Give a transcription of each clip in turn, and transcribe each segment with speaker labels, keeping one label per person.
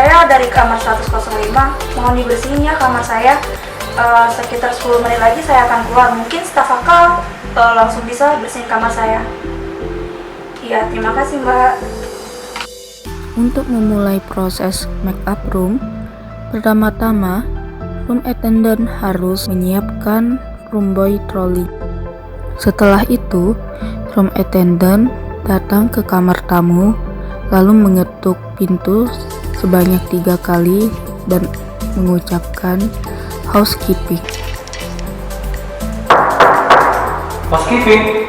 Speaker 1: Saya dari kamar 105, mohon dibersihin ya kamar saya. Sekitar 10 menit lagi saya akan keluar. Mungkin staf akal langsung bisa bersihin kamar saya. Iya, terima kasih Mbak.
Speaker 2: Untuk memulai proses make up room, pertama-tama room attendant harus menyiapkan room boy trolley. Setelah itu, room attendant datang ke kamar tamu, lalu mengetuk pintu sebanyak 3 kali dan mengucapkan housekeeping.
Speaker 3: Housekeeping.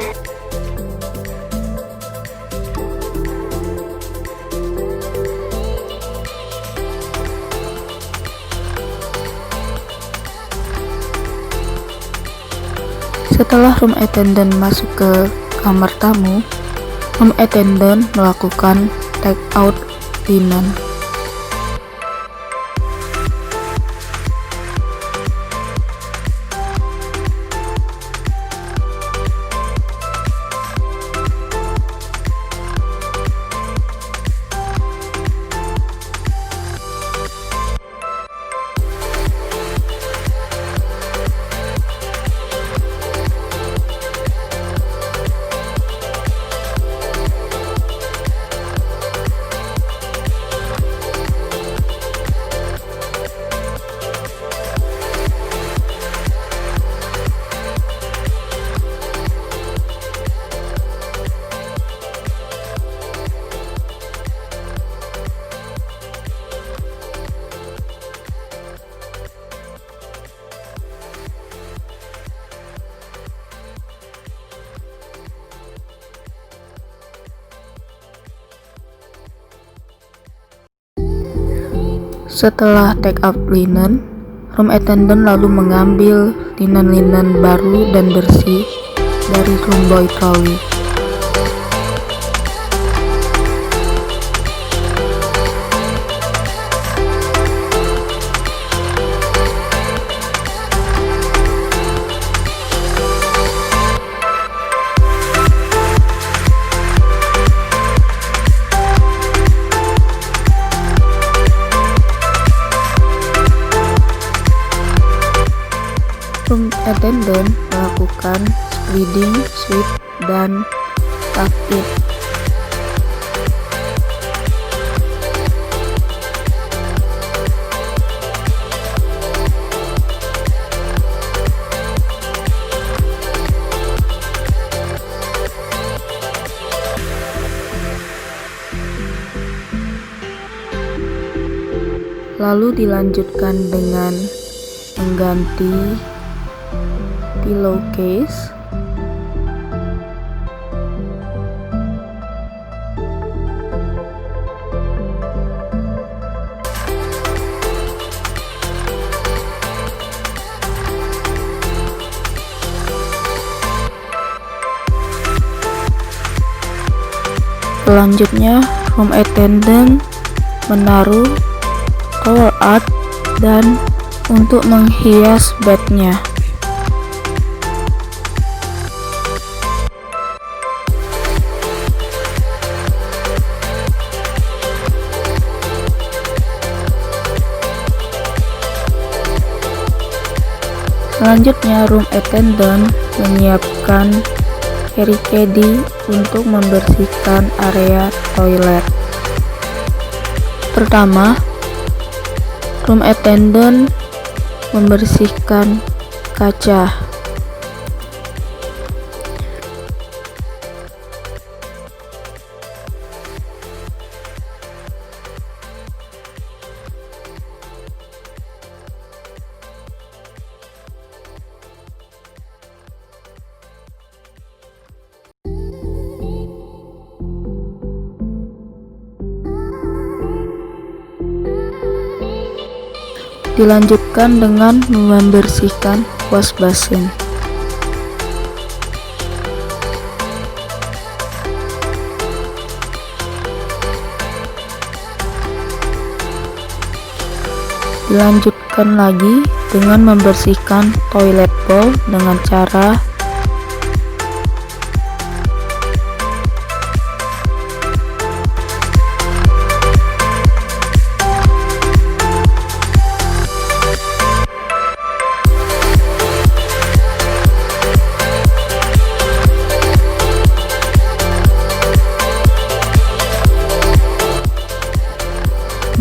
Speaker 2: Setelah room attendant masuk ke kamar tamu, room attendant melakukan take out linen. Setelah take out linen, room attendant lalu mengambil linen-linen baru dan bersih dari room boy trolley. Room attendant melakukan screening, sweep, dan tuck in. Lalu dilanjutkan dengan mengganti pillowcase, selanjutnya room attendant menaruh towel art dan untuk menghias bednya. Selanjutnya room attendant menyiapkan carry caddy untuk membersihkan area toilet. Pertama, room attendant membersihkan kaca. Dilanjutkan dengan membersihkan wash basin. Dilanjutkan lagi dengan membersihkan toilet bowl dengan cara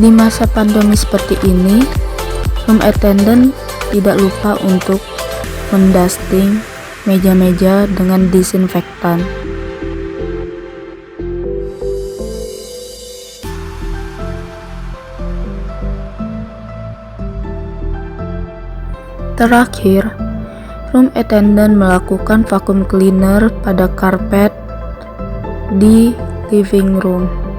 Speaker 2: Di masa pandemi seperti ini, room attendant tidak lupa untuk mendusting meja-meja dengan disinfektan. Terakhir, room attendant melakukan vacuum cleaner pada karpet di living room.